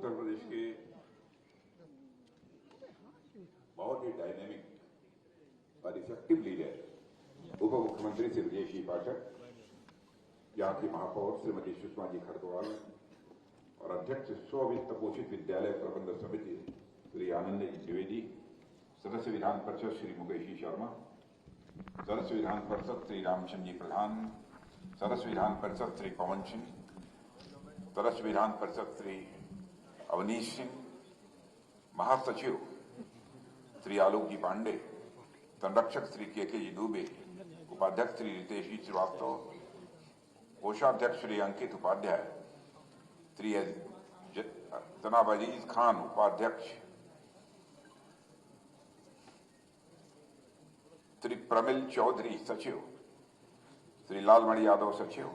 उत्तर प्रदेश के बहुत ही डायनेमिक और इफेक्टिव लीडर उप मुख्यमंत्री श्री विजय सिंह पाठक, यहाँ की महापौर श्रीमती सुषमा जी खरगोवाल और अध्यक्ष स्व वित्त पोषित विद्यालय प्रबंध समिति श्री आनंद जी द्विवेदी, सदस्य विधान परिषद श्री मुकेश शर्मा, सदस्य विधान परिषद श्री रामचंद्र जी प्रधान, सदस्य विधान परिषद श्री पवन सिंह, सदस्य विधान परिषद श्री अवनीश सिंह, महासचिव श्री आलोक जी पांडे, संरक्षक श्री के जी दुबे, उपाध्यक्ष श्री रितेश जी श्रीवास्तव, कोषाध्यक्ष श्री अंकित उपाध्याय, श्री जनाब अजीज खान उपाध्यक्ष, श्री प्रमिल चौधरी सचिव, श्री लालमणि यादव सचिव,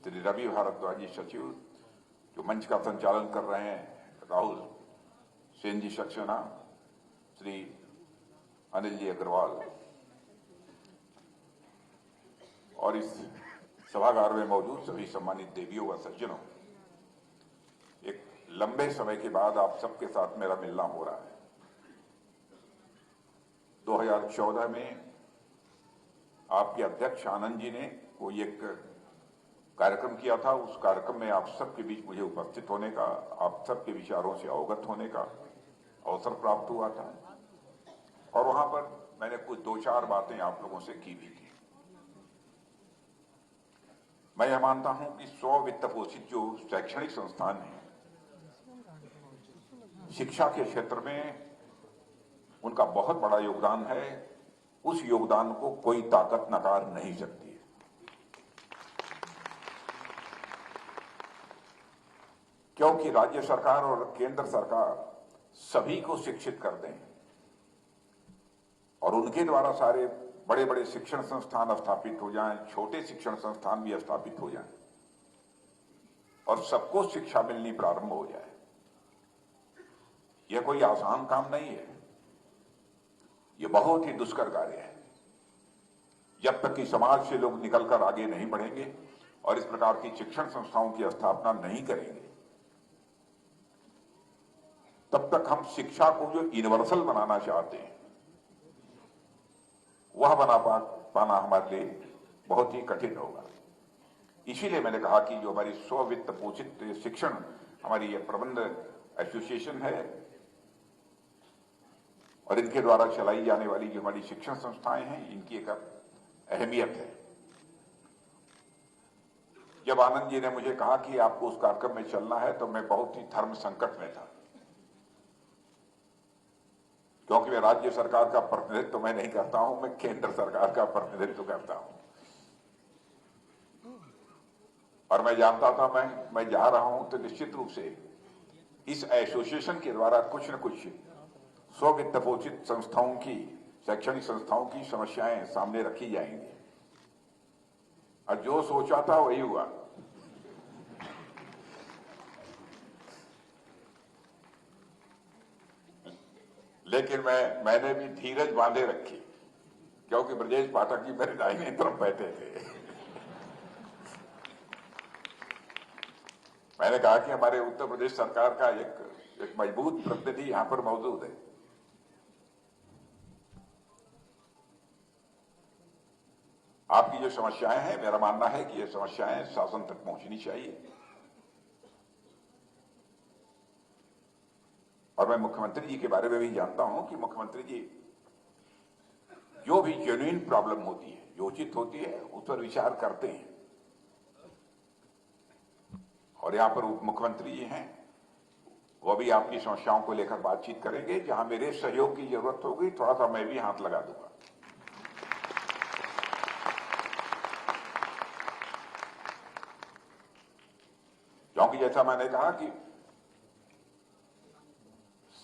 श्री रवि भारद्वाजी सचिव, जो मंच का संचालन कर रहे हैं राहुल सेन जी सक्सेना, श्री अनिल जी अग्रवाल, और इस सभागार में मौजूद सभी सम्मानित देवियों व सज्जनों, एक लंबे समय के बाद आप सबके साथ मेरा मिलना हो रहा है। 2014 में आपके अध्यक्ष आनंद जी ने कोई एक कार्यक्रम किया था। उस कार्यक्रम में आप सबके बीच मुझे उपस्थित होने का, आप सबके विचारों से अवगत होने का अवसर प्राप्त हुआ था और वहां पर मैंने कुछ 2-4 बातें आप लोगों से की भी थी। मैं यह मानता हूं कि स्व वित्त पोषित जो शैक्षणिक संस्थान है, शिक्षा के क्षेत्र में उनका बहुत बड़ा योगदान है। उस योगदान को कोई ताकत नकार नहीं सकती है। क्योंकि राज्य सरकार और केंद्र सरकार सभी को शिक्षित कर दें और उनके द्वारा सारे बड़े बड़े शिक्षण संस्थान स्थापित हो जाएं, छोटे शिक्षण संस्थान भी स्थापित हो जाएं और सबको शिक्षा मिलनी प्रारंभ हो जाए, यह कोई आसान काम नहीं है। यह बहुत ही दुष्कर कार्य है। जब तक कि समाज से लोग निकलकर आगे नहीं बढ़ेंगे और इस प्रकार की शिक्षण संस्थाओं की स्थापना नहीं करेंगे, तब तक हम शिक्षा को जो यूनिवर्सल बनाना चाहते हैं वह बना पाना हमारे लिए बहुत ही कठिन होगा। इसीलिए मैंने कहा कि जो हमारी स्व वित्त पोषित शिक्षण हमारी यह प्रबंध एसोसिएशन है और इनके द्वारा चलाई जाने वाली जो हमारी शिक्षण संस्थाएं हैं, इनकी एक अहमियत है। जब आनंद जी ने मुझे कहा कि आपको उस कार्यक्रम में चलना है तो मैं बहुत ही धर्म संकट में था, क्योंकि मैं राज्य सरकार का प्रतिनिधित्व मैं नहीं करता हूं, मैं केंद्र सरकार का प्रतिनिधित्व करता हूं और मैं जानता था मैं जा रहा हूं तो निश्चित रूप से इस एसोसिएशन के द्वारा कुछ न कुछ स्व वित्त पोषित संस्थाओं की, शैक्षणिक संस्थाओं की समस्याएं सामने रखी जाएंगी और जो सोचा था वही हुआ। लेकिन मैंने भी धीरज बांधे रखी, क्योंकि ब्रजेश पाठक जी मेरे दाहिने तरफ बैठे थे। मैंने कहा कि हमारे उत्तर प्रदेश सरकार का एक मजबूत प्रतिनिधि यहां पर मौजूद है। आपकी जो समस्याएं हैं, मेरा मानना है कि ये समस्याएं शासन तक पहुंचनी चाहिए और मैं मुख्यमंत्री जी के बारे में भी जानता हूं कि मुख्यमंत्री जी जो भी जेन्युइन प्रॉब्लम होती है, जो उचित होती है, उस पर विचार करते हैं और यहां पर उप मुख्यमंत्री जी हैं, वह भी आपकी समस्याओं को लेकर बातचीत करेंगे। जहां मेरे सहयोग की जरूरत होगी थोड़ा सा मैं भी हाथ लगा दूंगा। क्योंकि जैसा मैंने कहा कि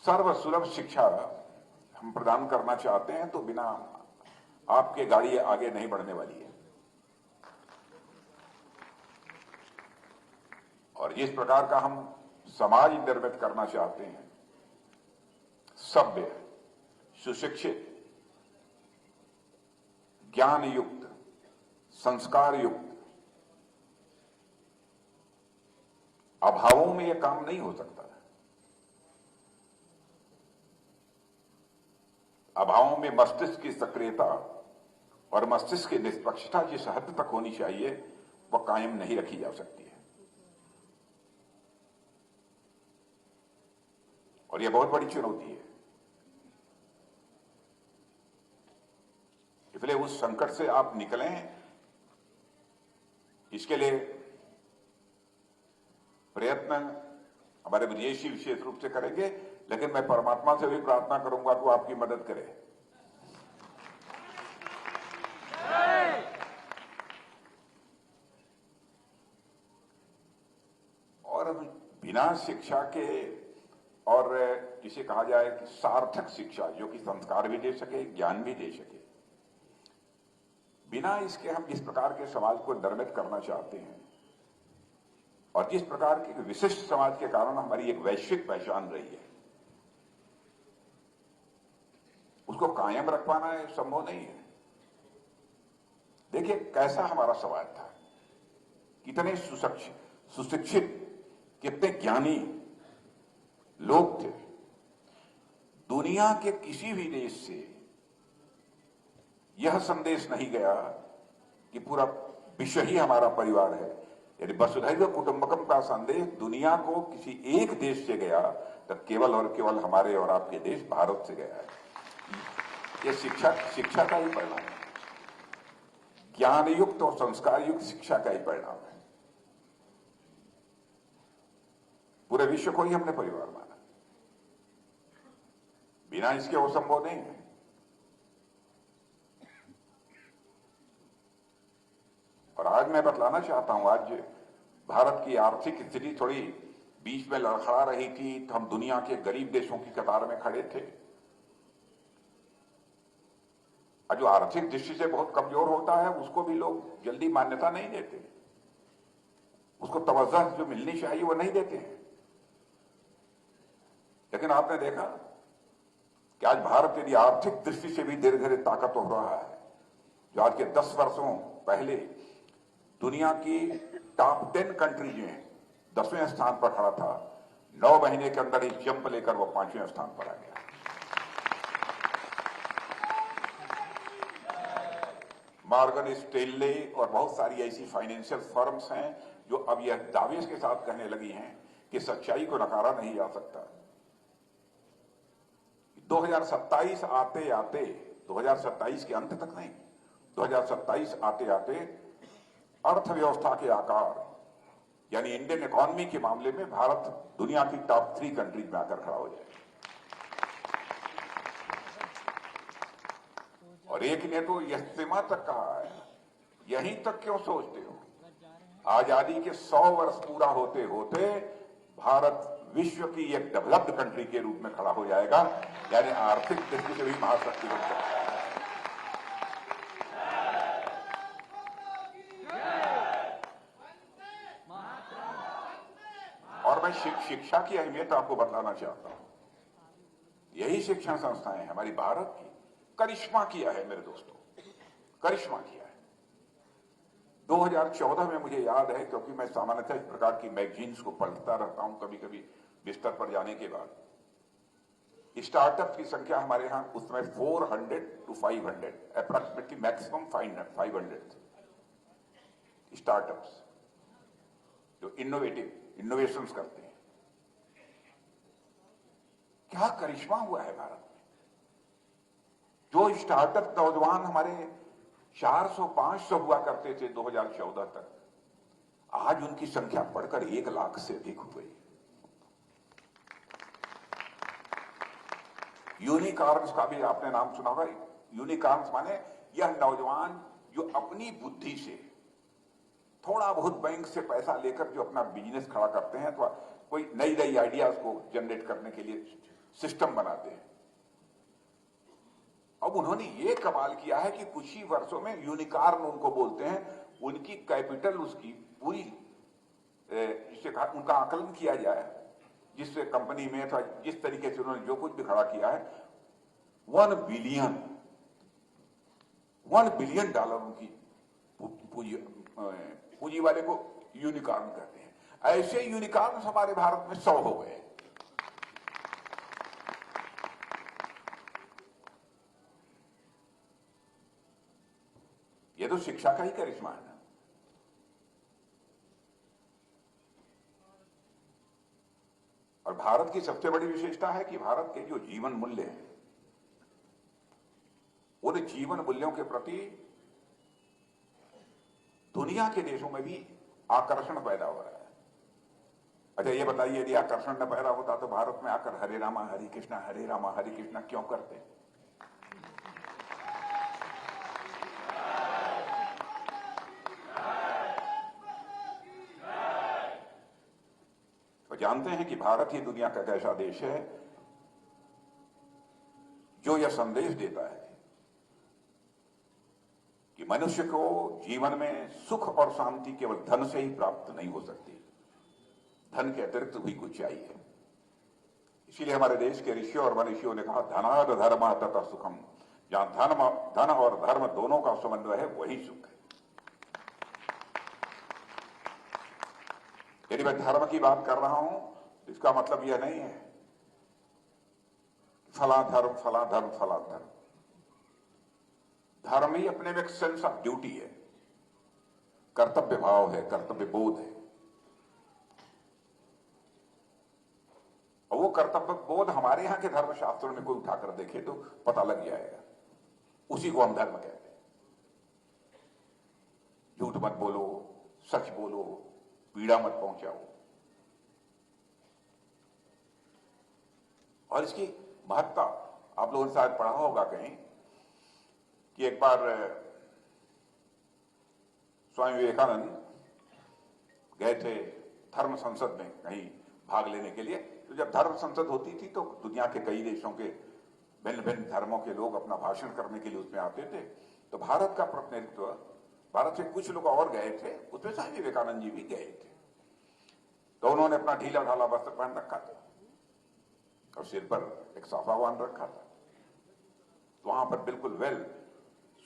सर्वसुलभ शिक्षा हम प्रदान करना चाहते हैं तो बिना आपके गाड़ी आगे नहीं बढ़ने वाली है और जिस प्रकार का हम समाज निर्मित करना चाहते हैं, सभ्य, सुशिक्षित, ज्ञान युक्त, संस्कार युक्त, अभावों में यह काम नहीं हो सकता। अभावों में मस्तिष्क की सक्रियता और मस्तिष्क की निष्पक्षता जिस हद तक होनी चाहिए वह कायम नहीं रखी जा सकती है, और यह बहुत बड़ी चुनौती है। इसलिए उस संकट से आप निकलें, इसके लिए प्रयत्न हमारे विदेशी विशेष रूप से करेंगे, लेकिन मैं परमात्मा से भी प्रार्थना करूंगा कि वो आपकी मदद करे। और बिना शिक्षा के, और जिसे कहा जाए कि सार्थक शिक्षा, जो कि संस्कार भी दे सके, ज्ञान भी दे सके, बिना इसके हम जिस प्रकार के समाज को निर्मित करना चाहते हैं और जिस प्रकार के विशिष्ट समाज के कारण हमारी एक वैश्विक पहचान रही है, उसको कायम रख पाना संभव नहीं है। देखिए कैसा हमारा समाज था, कितने सुशिक्षित, कितने ज्ञानी लोग थे। दुनिया के किसी भी देश से यह संदेश नहीं गया कि पूरा विश्व ही हमारा परिवार है। यदि वसुधैव कुटुंबकम का संदेश दुनिया को किसी एक देश से गया तो केवल और केवल हमारे और आपके देश भारत से गया है। यह शिक्षा का ही परिणाम है, ज्ञान युक्त और संस्कार युक्त शिक्षा का ही परिणाम है। पूरे विश्व को ही हमने परिवार माना, बिना इसके वो संभव नहीं है। और आज मैं बतलाना चाहता हूं, आज भारत की आर्थिक स्थिति थोड़ी बीच में लड़खड़ा रही थी तो हम दुनिया के गरीब देशों की कतार में खड़े थे। और जो आर्थिक दृष्टि से बहुत कमजोर होता है उसको भी लोग जल्दी मान्यता नहीं देते, उसको तवज्जो जो मिलनी चाहिए वो नहीं देते हैं। लेकिन आपने देखा कि आज भारत यदि आर्थिक दृष्टि से भी धीरे धीरे ताकतवर हो रहा है, जो आज के 10 वर्षों पहले दुनिया की टॉप 10 कंट्रीज में 10वें स्थान पर खड़ा था, 9 महीने के अंदर ही जंप लेकर वो 5वें स्थान पर आ गया। मॉर्गन स्टैनले और बहुत सारी ऐसी फाइनेंशियल फर्म्स हैं जो अब यह दावे के साथ कहने लगी हैं कि सच्चाई को नकारा नहीं जा सकता। 2027 आते आते, 2027 के अंत तक नहीं, 2027 आते आते अर्थव्यवस्था के आकार यानी इंडियन इकोनॉमी के मामले में भारत दुनिया की टॉप 3 कंट्रीज में आकर खड़ा हो जाए। और एक ने तो यह सीमा तक कहा है, यहीं तक क्यों सोचते हो, आजादी के 100 वर्ष पूरा होते होते भारत विश्व की एक डेवलप्ड कंट्री के रूप में खड़ा हो जाएगा, यानी आर्थिक दृष्टि से भी महाशक्ति बन सकता है। और मैं शिक्षा की अहमियत आपको बताना चाहता हूं। यही शिक्षण संस्थाएं हमारी भारत की करिश्मा किया है मेरे दोस्तों, करिश्मा किया है। 2014 में मुझे याद है, क्योंकि मैं सामान्यतः इस प्रकार की मैगजीन्स को पढ़ता रहता हूं कभी कभी बिस्तर पर जाने के बाद। स्टार्टअप की संख्या हमारे यहां उस समय 400 to 500, अप्रॉक्सिमेटली मैक्सिमम 500 स्टार्टअप्स जो इनोवेशंस करते हैं। क्या करिश्मा हुआ है भारत में। जो स्टार्टअप नौजवान हमारे 400-500 हुआ करते थे 2014 तक, आज उनकी संख्या बढ़कर 1 लाख से अधिक हो गई। यूनिकॉर्न्स का भी आपने नाम सुना होगा। यूनिकॉर्न्स माने यह नौजवान जो अपनी बुद्धि से थोड़ा बहुत बैंक से पैसा लेकर जो अपना बिजनेस खड़ा करते हैं, तो कोई नई नई आइडियाज को जनरेट करने के लिए सिस्टम बनाते हैं। अब उन्होंने ये कमाल किया है कि कुछ ही वर्षों में यूनिकॉर्न उनको बोलते हैं, उनकी कैपिटल उसकी पूरी जिससे उनका आकलन किया जाए, जिस कंपनी में अथवा जिस तरीके से उन्होंने जो कुछ भी खड़ा किया है, $1 बिलियन उनकी पूंजी वाले को यूनिकॉर्न कहते हैं। ऐसे यूनिकॉर्न हमारे भारत में 100 हो गए। तो शिक्षा का ही करिश्मा है ना। और भारत की सबसे बड़ी विशेषता है कि भारत के जो जीवन मूल्य हैं, उन जीवन मूल्यों के प्रति दुनिया के देशों में भी आकर्षण पैदा हो रहा है। अच्छा ये बताइए, यदि आकर्षण न पैदा होता तो भारत में आकर हरे रामा हरे कृष्णा क्यों करते? तो जानते हैं कि भारत ही दुनिया का एक ऐसा देश है जो यह संदेश देता है कि मनुष्य को जीवन में सुख और शांति केवल धन से ही प्राप्त नहीं हो सकती, धन के अतिरिक्त भी कुछ चाहिए। इसीलिए हमारे देश के ऋषियों और मनीषियों ने कहा, धनाद धर्म तथा सुखम। जहां धन और धर्म दोनों का समन्वय है, वही सुख है। यदि मैं धर्म की बात कर रहा हूं तो इसका मतलब यह नहीं है फला धर्म फला धर्म फला धर्म। धर्म ही अपने में एक सेंस ऑफ ड्यूटी है, कर्तव्य भाव है, कर्तव्य बोध है। और वो कर्तव्य बोध हमारे यहां के धर्मशास्त्रों में कोई उठाकर देखे तो पता लग जाएगा, उसी को हम धर्म कहते हैं। झूठ मत बोलो, सच बोलो, पीड़ा मत पहुंचाओ। और इसकी महत्ता आप लोगों ने शायद पढ़ा होगा कहीं कि एक बार स्वामी विवेकानंद गए थे धर्म संसद में कहीं भाग लेने के लिए। तो जब धर्म संसद होती थी तो दुनिया के कई देशों के भिन्न भिन्न धर्मों के लोग अपना भाषण करने के लिए उसमें आते थे। तो भारत का प्रतिनिधित्व, भारत से कुछ लोग और गए थे, उसमें स्वामी विवेकानंद जी भी गए थे। तो उन्होंने अपना ढीला ढाला वस्त्र पहन रखा था और सिर पर एक साफा बांध रखा था। तो वहां पर बिल्कुल वेल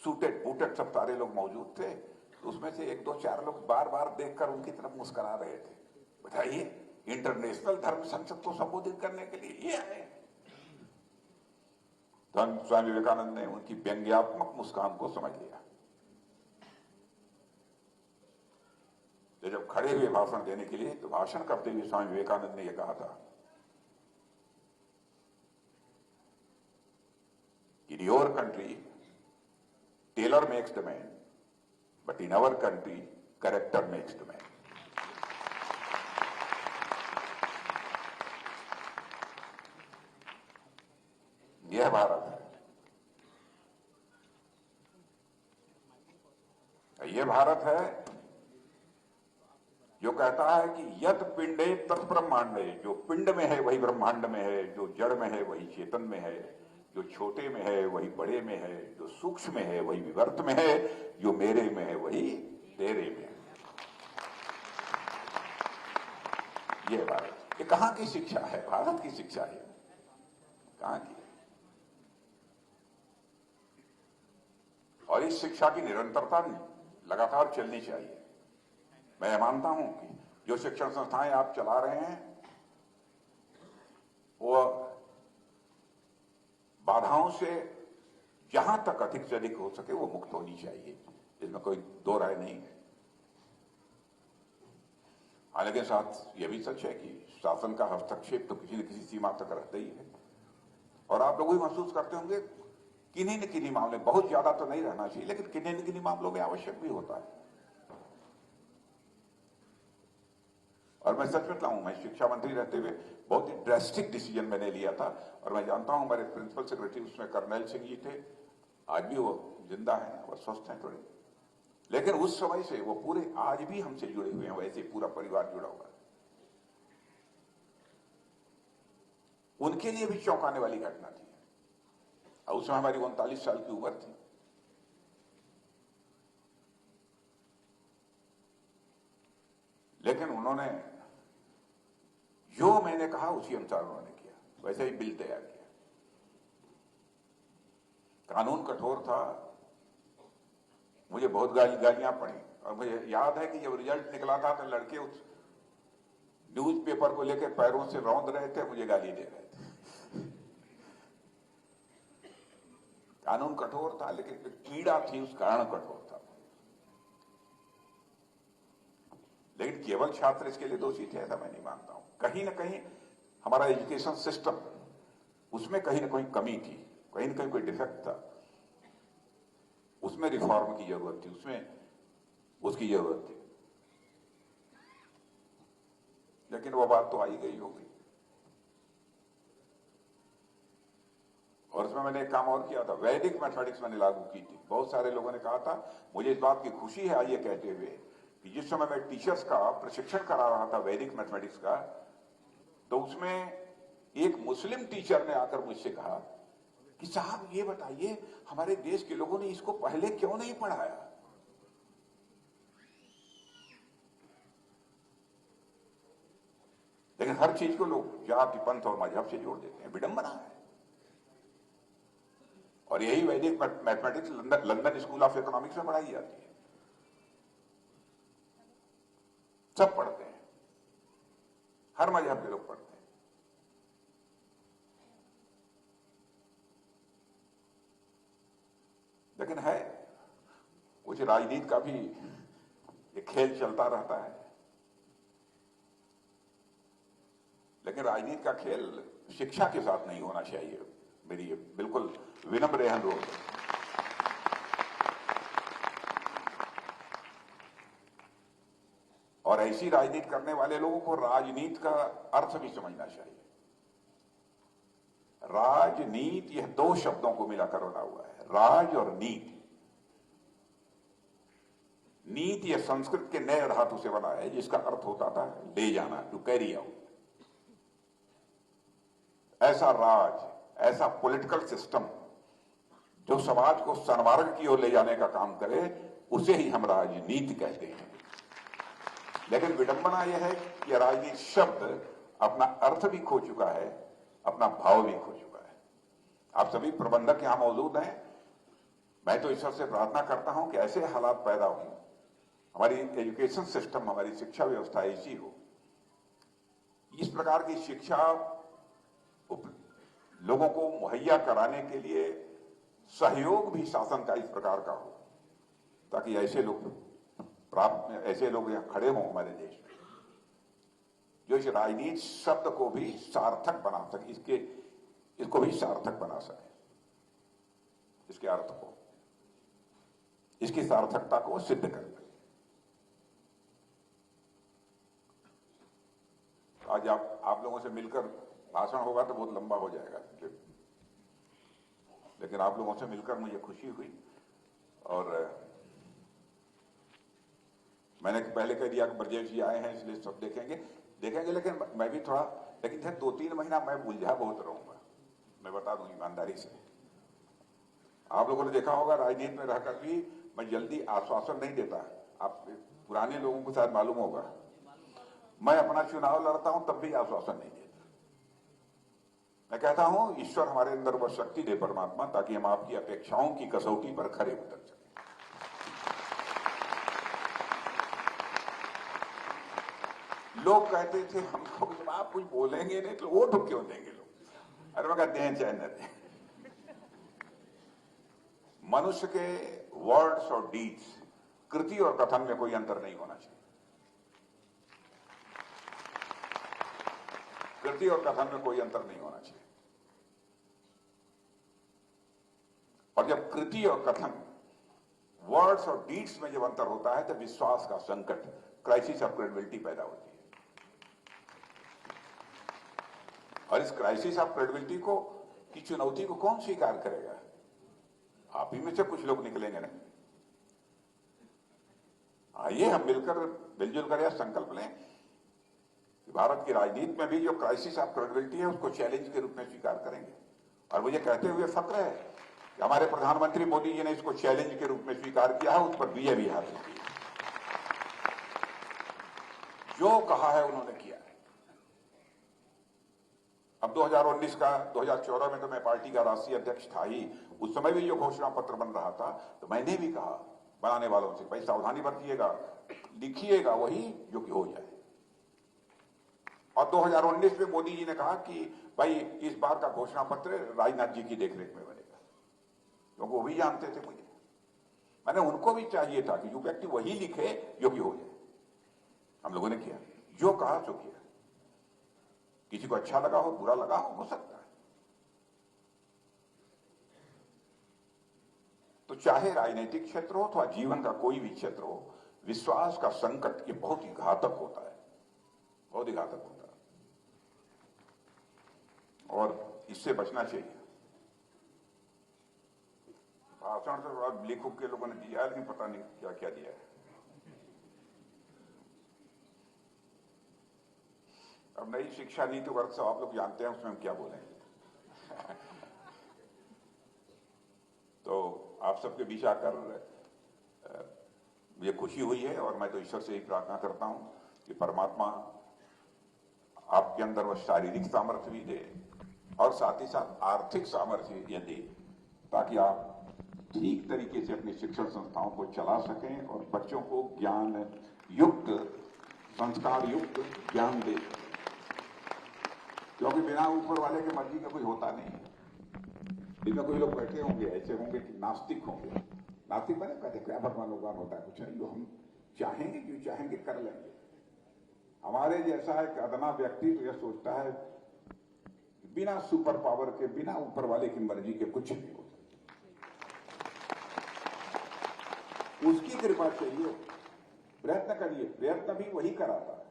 सूटेड बूटेड सब सारे लोग मौजूद थे। तो उसमें से एक दो चार लोग बार बार देखकर उनकी तरफ मुस्कुरा रहे थे। बताइए, इंटरनेशनल धर्म संसद को संबोधित करने के लिए ये आए। तो स्वामी विवेकानंद ने उनकी व्यंग्यात्मक मुस्कान को समझ लिया। तो जब खड़े हुए भाषण देने के लिए, तो भाषण करते हुए स्वामी विवेकानंद ने यह कहा था कि in your country tailor makes the man, but in our country character makes the man. यह भारत है, यह भारत है जो कहता है कि यत पिंडे तत् ब्रह्मांडे। जो पिंड में है वही ब्रह्मांड में है, जो जड़ में है वही चेतन में है, जो छोटे में है वही बड़े में है, जो सूक्ष्म में है वही विवर्त में है, जो मेरे में है वही तेरे में है। ये भारत, ये कहां की शिक्षा है? भारत की शिक्षा है, कहां की? और इस शिक्षा की निरंतरता लगातार चलनी चाहिए। मैं मानता हूं कि जो शिक्षण संस्थाएं आप चला रहे हैं वो बाधाओं से जहां तक अधिक से अधिक हो सके वो मुक्त होनी चाहिए, इसमें कोई दो राय नहीं है। हालांकि साथ यह भी सच है कि शासन का हस्तक्षेप तो किसी न किसी सीमा तक रहता ही है। और आप लोग भी महसूस करते होंगे किन्हीं न किन्हीं मामले, बहुत ज्यादा तो नहीं रहना चाहिए, लेकिन किन्हीं न किन्हीं मामलों में आवश्यक भी होता है। और मैं सच बताऊं, मैं शिक्षा मंत्री रहते हुए बहुत ही ड्रेस्टिक डिसीजन मैंने लिया था। और मैं जानता हूं हमारे प्रिंसिपल सेक्रेटरी उसमें कर्नल सिंह जी थे, आज भी वो जिंदा हैं, वो स्वस्थ हैं थोड़े, लेकिन उस समय से वो पूरे आज भी हमसे जुड़े हुए हैं, वैसे पूरा परिवार जुड़ा हुआ है। उनके लिए भी चौंकाने वाली घटना थी। और उस समय हमारी 39 साल की उम्र थी। लेकिन उन्होंने जो मैंने कहा उसी अनुसार उन्होंने किया, वैसे ही बिल तैयार किया। कानून कठोर था, मुझे बहुत गालियां पड़ी। और मुझे याद है कि जब रिजल्ट निकला था तो लड़के उस न्यूज़पेपर को लेकर पैरों से रौंद रहे थे, मुझे गाली दे रहे थे। कानून कठोर था, लेकिन पीड़ा थी उस कारण कठोर था। लेकिन केवल छात्र इसके लिए दोषी थे ऐसा मैं नहीं मानता हूं। कहीं ना कहीं हमारा एजुकेशन सिस्टम, उसमें कहीं ना कहीं कमी थी, कहीं ना कहीं कोई डिफेक्ट था, उसमें रिफॉर्म की जरूरत थी, उसमें उसकी जरूरत थी। लेकिन वो बात तो आई गई होगी। और उसमें मैंने एक काम और किया था, वैदिक मैथमेटिक्स मैंने लागू की थी। बहुत सारे लोगों ने कहा था, मुझे इस बात की खुशी है आइए कहते हुए कि जिस समय मैं टीचर्स का प्रशिक्षण करा रहा था वैदिक मैथमेटिक्स का, तो उसमें एक मुस्लिम टीचर ने आकर मुझसे कहा कि साहब ये बताइए हमारे देश के लोगों ने इसको पहले क्यों नहीं पढ़ाया। लेकिन हर चीज को लोग जाति, पंथ और मजहब से जोड़ देते हैं, विडंबना है। और यही वैदिक mathematics London school of economics में पढ़ाई जाती है, सब पढ़ते हैं, हर मजहब के लोग पढ़ते हैं। लेकिन है कुछ राजनीति का भी एक खेल चलता रहता है। लेकिन राजनीति का खेल शिक्षा के साथ नहीं होना चाहिए, मेरी ये बिल्कुल विनम्र अनुरोध है। और ऐसी राजनीति करने वाले लोगों को राजनीति का अर्थ भी समझना चाहिए। राजनीति, यह दो शब्दों को मिलाकर बना हुआ है, राज और नीति। नीति यह संस्कृत के नए धातु से बना है जिसका अर्थ होता था ले जाना, टू कैरी आउट। ऐसा राज, ऐसा पॉलिटिकल सिस्टम जो समाज को सन्मार्ग की ओर ले जाने का काम करे, उसे ही हम राजनीति कहते हैं। लेकिन विडंबना यह है कि राजनीति शब्द अपना अर्थ भी खो चुका है, अपना भाव भी खो चुका है। आप सभी प्रबंधक यहां मौजूद हैं, मैं तो ईश्वर से प्रार्थना करता हूं कि ऐसे हालात पैदा हों, हमारी एजुकेशन सिस्टम, हमारी शिक्षा व्यवस्था ऐसी हो, इस प्रकार की शिक्षा लोगों को मुहैया कराने के लिए सहयोग भी शासन का इस प्रकार का हो, ताकि ऐसे लोग यहां खड़े हों हमारे देश में, जो इस राजनीति शब्द को भी सार्थक बना सके, इसको भी सार्थक बना सके, इसके अर्थ को, इसकी सार्थकता को सिद्ध कर सके। आज आप लोगों से मिलकर भाषण होगा तो बहुत लंबा हो जाएगा, लेकिन आप लोगों से मिलकर मुझे खुशी हुई। और मैंने पहले कह दिया कि ब्रजेश जी आए हैं इसलिए सब देखेंगे, लेकिन मैं भी थोड़ा, लेकिन 2-3 महीना मैं उलझा बहुत रहूंगा, मैं बता दूं ईमानदारी से। आप लोगों ने देखा होगा राजनीति में रहकर भी मैं जल्दी आश्वासन नहीं देता। आप पुराने लोगों को शायद मालूम होगा, मैं अपना चुनाव लड़ता हूं तब भी आश्वासन नहीं देता। मैं कहता हूं ईश्वर हमारे अंदर वह शक्ति दे परमात्मा, ताकि हम आपकी अपेक्षाओं की कसौटी पर खरे उतर सकें। लोग कहते थे हमको, जब आप कुछ बोलेंगे नहीं तो वोट क्यों देंगे लोग। अरे मैं कहते हैं चाहे न दें, मनुष्य के वर्ड्स और डीड्स, कृति और कथन में कोई अंतर नहीं होना चाहिए। कृति और कथन में कोई अंतर नहीं होना चाहिए। और जब कृति और कथन, वर्ड्स और डीड्स में जब अंतर होता है तो विश्वास का संकट, क्राइसिस ऑफ क्रेडिबिलिटी पैदा होती है। और इस क्राइसिस ऑफ क्रेडिबिलिटी को की चुनौती को कौन स्वीकार करेगा? आप ही में से कुछ लोग निकलेंगे ना। आइए हम मिलजुल कर यह संकल्प लें कि भारत की राजनीति में भी जो क्राइसिस ऑफ क्रेडिबिलिटी है उसको चैलेंज के रूप में स्वीकार करेंगे। और मुझे कहते हुए फक्र है कि हमारे प्रधानमंत्री मोदी जी ने इसको चैलेंज के रूप में स्वीकार किया है, उस पर विजय भी हासिल की। जो कहा है उन्होंने किया है। अब 2019 का, 2014 में तो मैं पार्टी का राष्ट्रीय अध्यक्ष था ही, उस समय भी जो घोषणा पत्र बन रहा था तो मैंने भी कहा बनाने वालों से, भाई सावधानी बरतिएगा, लिखिएगा वही जो कि हो जाए। और 2019 में मोदी जी ने कहा कि भाई इस बार का घोषणा पत्र राजनाथ जी की देखरेख में बनेगा, क्योंकि वो भी जानते थे मुझे। मैंने उनको भी चाहिए था कि जो व्यक्ति वही लिखे जो कि हो जाए। हम लोगों ने किया, जो कहा सो किया। किसी को अच्छा लगा हो, बुरा लगा हो सकता है। तो चाहे राजनीतिक क्षेत्र हो अथवा जीवन का कोई भी क्षेत्र हो, विश्वास का संकट ये बहुत ही घातक होता है, बहुत ही घातक होता है, और इससे बचना चाहिए। भाषण तो बाद लेखक के लोगों ने दिया, लेकिन पता नहीं क्या क्या दिया है। अब नई शिक्षा नीति वर्ग से आप लोग जानते हैं, उसमें हम क्या बोलेंगे। तो आप सबके बीच आकर मुझे खुशी हुई है, और मैं तो ईश्वर से ही प्रार्थना करता हूं कि परमात्मा आपके अंदर वह शारीरिक सामर्थ्य भी दे और साथ ही साथ आर्थिक सामर्थ्य ये दे, ताकि आप ठीक तरीके से अपनी शिक्षण संस्थाओं को चला सकें और बच्चों को ज्ञान युक्त, संस्कार युक्त ज्ञान दे। क्योंकि बिना ऊपर वाले के मर्जी का कोई होता नहीं है। इनमें कोई लोग बैठे होंगे, ऐसे होंगे कि नास्तिक होंगे। नास्तिक बने कहते क्या भगवान भगवान होता है, कुछ नहीं, जो हम चाहेंगे, क्यों चाहेंगे कर लेंगे। हमारे जैसा एक अदना व्यक्ति तो यह सोचता है बिना सुपर पावर के, बिना ऊपर वाले की मर्जी के कुछ नहीं हो सकता। उसकी कृपा चाहिए, प्रयत्न करिए। प्रयत्न भी वही कराता है,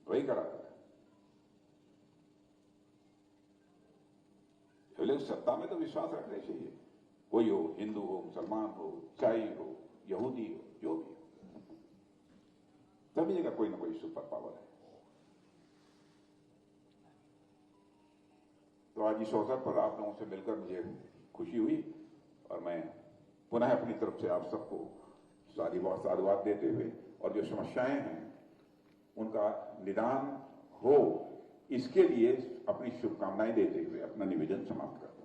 वही कराता है। लोग सत्ता में तो विश्वास रखने चाहिए, कोई हो, हिंदू हो, मुसलमान हो, ईसाई हो, यहूदी हो, जो भी हो, सभी जगह कोई ना कोई सुपर पावर है। तो आज इस अवसर पर आप लोगों से मिलकर मुझे खुशी हुई, और मैं पुनः अपनी तरफ से आप सबको साधुवाद देते हुए, और जो समस्याएं हैं उनका निदान हो, इसके लिए अपनी शुभकामनाएं देते हुए अपना निवेदन समाप्त करता हूं।